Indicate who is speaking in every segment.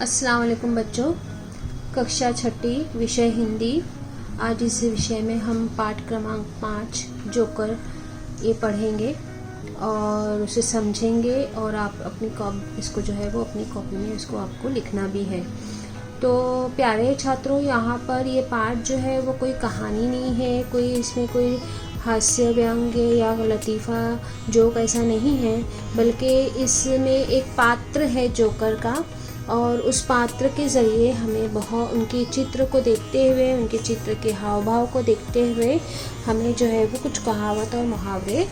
Speaker 1: अस्सलाम वालेकुम बच्चों, कक्षा छठी विषय हिंदी। आज इस विषय में हम पाठ क्रमांक 5 जोकर ये पढ़ेंगे और उसे समझेंगे और आप अपनी इसको जो है वो अपनी कॉपी में इसको आपको लिखना भी है। तो प्यारे छात्रों, यहाँ पर ये पाठ जो है वो कोई कहानी नहीं है, कोई इसमें कोई हास्य व्यंग या लतीफ़ा जोक ऐसा नहीं है, बल्कि इसमें एक पात्र है जोकर का और उस पात्र के ज़रिए हमें बहुत उनके चित्र को देखते हुए, उनके चित्र के हाव भाव को देखते हुए हमें जो है वो कुछ कहावत और मुहावरे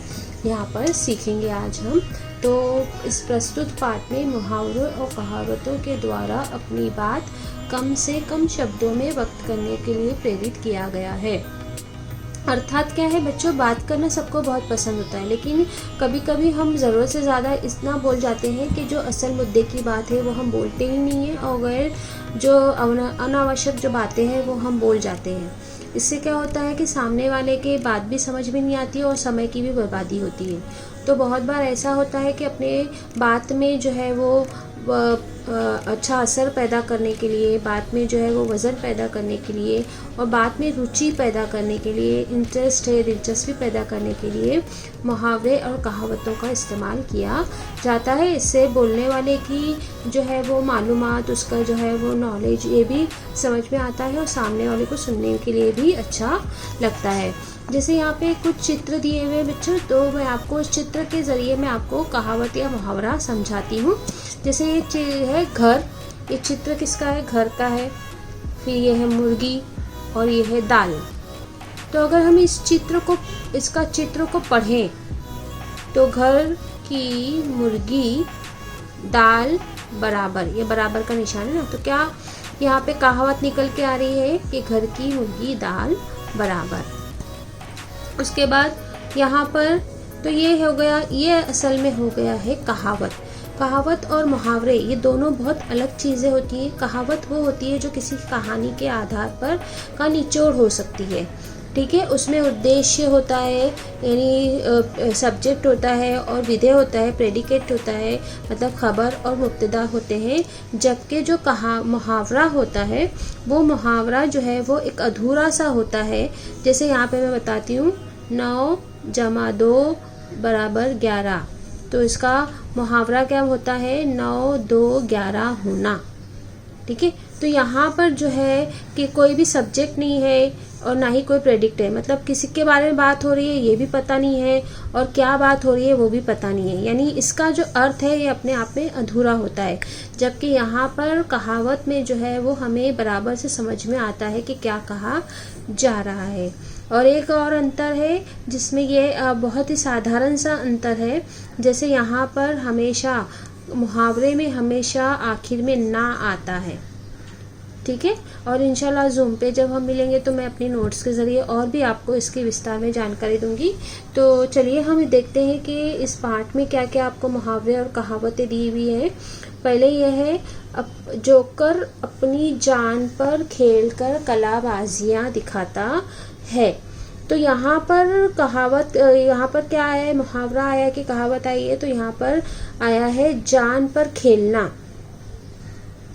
Speaker 1: यहाँ पर सीखेंगे आज हम। तो इस प्रस्तुत पाठ में मुहावरों और कहावतों के द्वारा अपनी बात कम से कम शब्दों में व्यक्त करने के लिए प्रेरित किया गया है। अर्थात क्या है बच्चों, बात करना सबको बहुत पसंद होता है, लेकिन कभी कभी हम ज़रूरत से ज़्यादा इतना बोल जाते हैं कि जो असल मुद्दे की बात है वो हम बोलते ही नहीं हैं और गैर जो अनावश्यक जो बातें हैं वो हम बोल जाते हैं। इससे क्या होता है कि सामने वाले के बात भी समझ में नहीं आती और समय की भी बर्बादी होती है। तो बहुत बार ऐसा होता है कि अपने बात में जो है वो अच्छा असर पैदा करने के लिए, बात में जो है वो वज़न पैदा करने के लिए और बात में रुचि पैदा करने के लिए, इंटरेस्ट है, दिलचस्पी पैदा करने के लिए मुहावरे और कहावतों का इस्तेमाल किया जाता है। इससे बोलने वाले की जो है वो मालूमात, उसका जो है वो नॉलेज ये भी समझ में आता है और सामने वाले को सुनने के लिए भी अच्छा लगता है। जैसे यहाँ पे कुछ चित्र दिए हुए बच्चों, तो मैं आपको इस चित्र के ज़रिए मैं आपको कहावत या मुहावरा समझाती हूँ। जैसे ये है घर, ये चित्र किसका है? घर का है। फिर ये है मुर्गी और ये है दाल। तो अगर हम इसका चित्र को पढ़ें तो घर की मुर्गी दाल बराबर, ये बराबर का निशान है ना, तो क्या यहाँ पे कहावत निकल के आ रही है कि घर की मुर्गी दाल बराबर। उसके बाद यहाँ पर तो ये हो गया, ये असल में हो गया है कहावत। कहावत और मुहावरे ये दोनों बहुत अलग चीज़ें होती हैं। कहावत वो होती है जो किसी कहानी के आधार पर का निचोड़ हो सकती है, ठीक है। उसमें उद्देश्य होता है, यानी सब्जेक्ट होता है और विधेय होता है, प्रेडिकेट होता है, मतलब खबर और मुब्तदा होते हैं। जबकि जो मुहावरा होता है वो मुहावरा जो है वो एक अधूरा सा होता है। जैसे यहाँ पे मैं बताती हूँ, 9 + 2 = 11। तो इसका मुहावरा क्या होता है? 9, 2, 11 होना, ठीक है। तो यहाँ पर जो है कि कोई भी सब्जेक्ट नहीं है और ना ही कोई प्रेडिक्ट है, मतलब किसी के बारे में बात हो रही है ये भी पता नहीं है और क्या बात हो रही है वो भी पता नहीं है, यानी इसका जो अर्थ है ये अपने आप में अधूरा होता है। जबकि यहाँ पर कहावत में जो है वो हमें बराबर से समझ में आता है कि क्या कहा जा रहा है। और एक और अंतर है जिसमें ये बहुत ही साधारण सा अंतर है। जैसे यहाँ पर हमेशा मुहावरे में हमेशा आखिर में ना आता है, ठीक है। और इंशाल्लाह ज़ूम पे जब हम मिलेंगे तो मैं अपनी नोट्स के ज़रिए और भी आपको इसके विस्तार में जानकारी दूंगी। तो चलिए हम देखते हैं कि इस पाठ में क्या क्या आपको मुहावरे और कहावतें दी हुई हैं। पहले यह है, जोकर अपनी जान पर खेलकर कलाबाजियाँ दिखाता है। तो यहाँ पर कहावत, यहाँ पर क्या आया है? मुहावरा आया कि कहावत आई है? तो यहाँ पर आया है जान पर खेलना,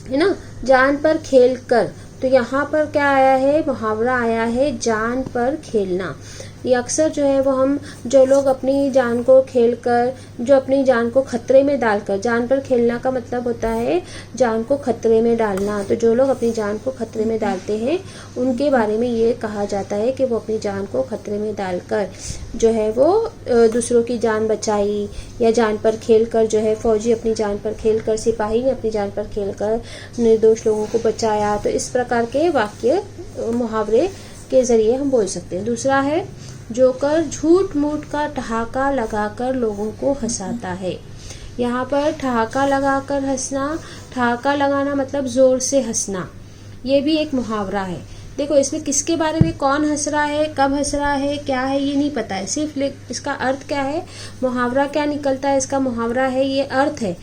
Speaker 1: है ना, जान पर खेल कर। तो यहाँ पर क्या आया है? मुहावरा आया है जान पर खेलना। ये अक्सर जो है वो हम जो लोग अपनी जान को खेलकर, जो अपनी जान को खतरे में डालकर, जान पर खेलना का मतलब होता है जान को खतरे में डालना। तो जो लोग अपनी जान को खतरे में डालते हैं उनके बारे में ये कहा जाता है कि वो अपनी जान को खतरे में डालकर जो है वो दूसरों की जान बचाई, या जान पर खेलकर जो है फौजी अपनी जान पर खेलकर, सिपाही ने अपनी जान पर खेलकर निर्दोष लोगों को बचाया। तो इस प्रकार के वाक्य मुहावरे के ज़रिए हम बोल सकते हैं। दूसरा है, जोकर झूठ मूठ का ठहाका लगाकर लोगों को हंसाता है। यहाँ पर ठहाका लगाकर हंसना, ठहाका लगाना मतलब ज़ोर से हंसना, ये भी एक मुहावरा है। देखो इसमें किसके बारे में, कौन हंस रहा है, कब हंस रहा है, क्या है ये नहीं पता है, सिर्फ इसका अर्थ क्या है, मुहावरा क्या निकलता है, इसका मुहावरा है ये अर्थ है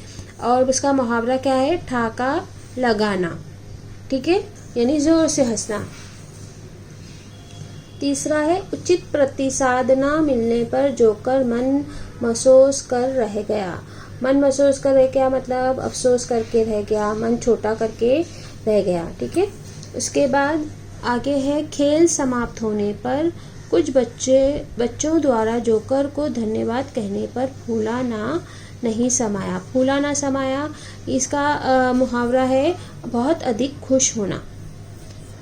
Speaker 1: और इसका मुहावरा क्या है? ठहाका लगाना, ठीक है, यानी ज़ोर से हंसना। तीसरा है, उचित प्रतिसाद न मिलने पर जोकर मन महसूस कर रह गया। मन महसूस कर रह गया मतलब अफसोस करके रह गया, मन छोटा करके रह गया। ठीक है, उसके बाद आगे है खेल समाप्त होने पर कुछ बच्चों द्वारा जोकर को धन्यवाद कहने पर फूला ना नहीं समाया। फूला ना समाया इसका मुहावरा है बहुत अधिक खुश होना।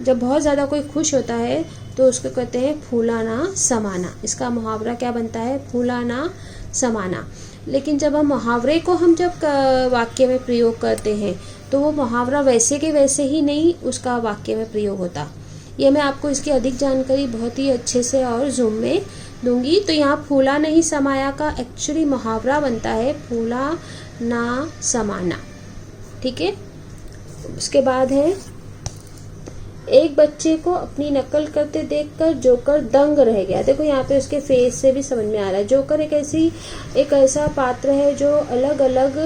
Speaker 1: जब बहुत ज़्यादा कोई खुश होता है तो उसको कहते हैं फूला ना समाना। इसका मुहावरा क्या बनता है? फूला ना समाना। लेकिन जब हम मुहावरे को जब वाक्य में प्रयोग करते हैं तो वो मुहावरा वैसे के वैसे ही नहीं उसका वाक्य में प्रयोग होता। ये मैं आपको इसकी अधिक जानकारी बहुत ही अच्छे से और जूम में दूंगी। तो यहाँ फूला नहीं समाया का एक्चुअली मुहावरा बनता है फूला ना समाना। ठीक है, उसके बाद है एक बच्चे को अपनी नकल करते देखकर जोकर दंग रह गया। देखो यहाँ पे उसके फेस से भी समझ में आ रहा है जोकर एक ऐसा पात्र है जो अलग अलग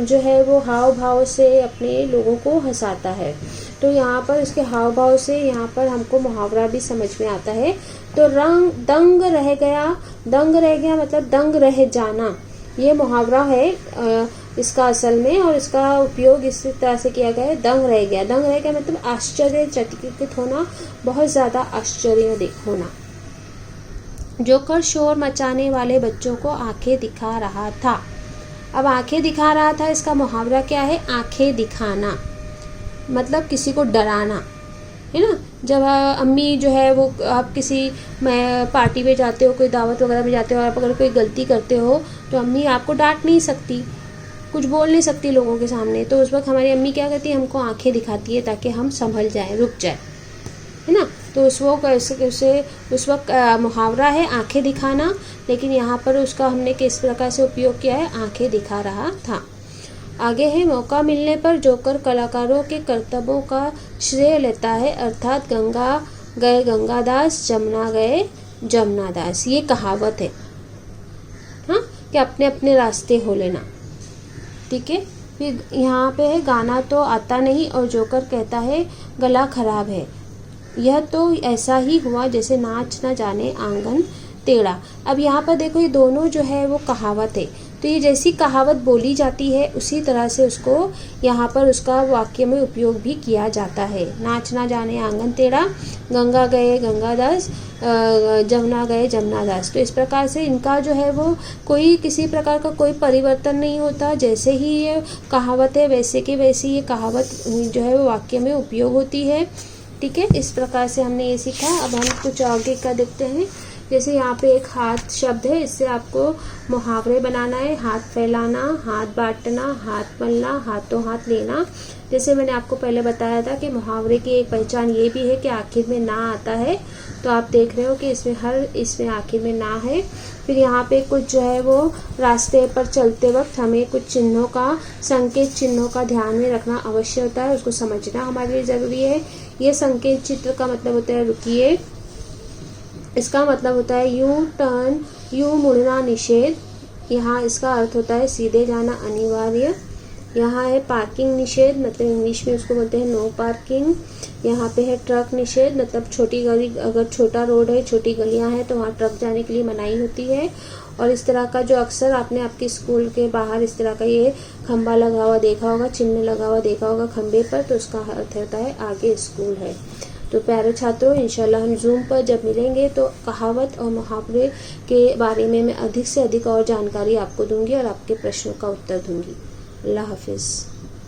Speaker 1: जो है वो हाव भाव से अपने लोगों को हंसाता है। तो यहाँ पर इसके हाव भाव से यहाँ पर हमको मुहावरा भी समझ में आता है। तो दंग रह गया मतलब दंग रह जाना, ये मुहावरा है इसका असल में, और इसका उपयोग इस तरह से किया गया है दंग रह गया मतलब आश्चर्यचकित होना, बहुत ज्यादा आश्चर्य होना। जोकर शोर मचाने वाले बच्चों को आंखें दिखा रहा था। अब आंखें दिखा रहा था, इसका मुहावरा क्या है? आंखें दिखाना मतलब किसी को डराना, है ना। जब अम्मी जो है वो आप किसी पार्टी में जाते हो, कोई दावत वगैरह में जाते हो, आप अगर कोई गलती करते हो तो अम्मी आपको डांट नहीं सकती, कुछ बोल नहीं सकती लोगों के सामने। तो उस वक्त हमारी अम्मी क्या करती है? हमको आंखें दिखाती है ताकि हम संभल जाए, रुक जाए, है ना। तो उस वक्त मुहावरा है आंखें दिखाना, लेकिन यहाँ पर उसका हमने किस प्रकार से उपयोग किया है? आंखें दिखा रहा था। आगे है मौका मिलने पर जोकर कलाकारों के कर्तव्यों का श्रेय लेता है, अर्थात गंगा गए गंगादास, जमुना गए जमुनादास। ये कहावत है, हाँ, कि अपने अपने रास्ते हो लेना। ठीक है, फिर यहाँ पे है गाना तो आता नहीं और जोकर कहता है गला खराब है। यह तो ऐसा ही हुआ जैसे नाच न जाने आंगन टेढ़ा। अब यहाँ पर देखो ये दोनों जो है वो कहावत है। तो ये जैसी कहावत बोली जाती है उसी तरह से उसको यहाँ पर उसका वाक्य में उपयोग भी किया जाता है। नाच ना जाने आंगन टेढ़ा, गंगा गए गंगादास, जमुना गए जमुनादास। तो इस प्रकार से इनका जो है वो कोई किसी प्रकार का कोई परिवर्तन नहीं होता। जैसे ही ये कहावत है वैसे की वैसी ये कहावत जो है वो वाक्य में उपयोग होती है। ठीक है, इस प्रकार से हमने ये सीखा। अब हम कुछ आगे का देखते हैं। जैसे यहाँ पे एक हाथ शब्द है, इससे आपको मुहावरे बनाना है। हाथ फैलाना, हाथ बांटना, हाथ मलना, हाथों हाथ लेना। जैसे मैंने आपको पहले बताया था कि मुहावरे की एक पहचान ये भी है कि आखिर में ना आता है। तो आप देख रहे हो कि इसमें आखिर में ना है। फिर यहाँ पे कुछ जो है वो रास्ते पर चलते वक्त हमें कुछ चिन्हों का, संकेत चिन्हों का ध्यान में रखना अवश्य होता है, उसको समझना हमारे लिए ज़रूरी है। ये संकेत चित्र का मतलब होता है रुकिए, इसका मतलब होता है यू टर्न, यू मुड़ना निषेध। यहाँ इसका अर्थ होता है सीधे जाना अनिवार्य। यहाँ है पार्किंग निषेध, मतलब इंग्लिश में उसको बोलते हैं नो पार्किंग। यहाँ पे है ट्रक निषेध, मतलब छोटी गली, अगर छोटा रोड है, छोटी गलियाँ हैं तो वहाँ ट्रक जाने के लिए मनाही होती है। और इस तरह का जो अक्सर आपने आपके स्कूल के बाहर इस तरह का ये खंबा लगा हुआ देखा होगा, चिन्ह लगा हुआ देखा होगा खंबे पर, तो उसका अर्थ होता है आगे स्कूल है। तो प्यारे छात्रों, इंशाल्लाह हम जूम पर जब मिलेंगे तो कहावत और मुहावरे के बारे में मैं अधिक से अधिक और जानकारी आपको दूंगी और आपके प्रश्नों का उत्तर दूंगी। अल्लाह हाफिज़।